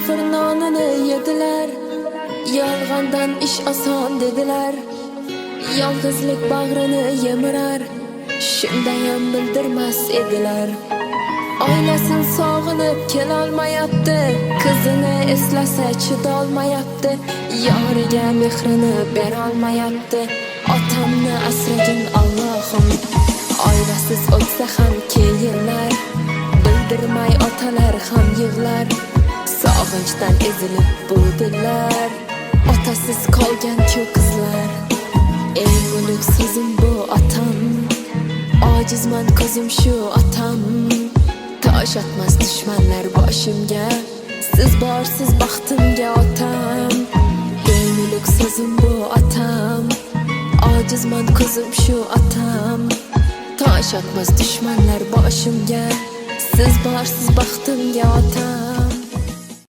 musofir nonini yedilar. Yolg'ondan ish oson dedilar. Yolg'izlik bag'rini yemirar, shundayam bildirmas edilar. Oilasin sog'inib kelolmayapti, qizini eslasa chidolmayapti, yoriga mehrini berolmayapti. Otamni asragin Allohim, oilasiz o'tsa ham keyinlar, bildirmay otalar ham yig'lar, sog'inchdan ezilib bu dillar. Otasiz qolgan-ku qizlar, eng ulug' so'zim bu otam, ojizman ko'zim shu otam. Tosh atmas dushmanlar boshimga, siz borsiz baxtimga otam. Eng ulug' so'zim bu otam, ojizman ko'zim shu otam. Tosh atmas dushmanlar boshimga, siz borsiz baxtimga otam.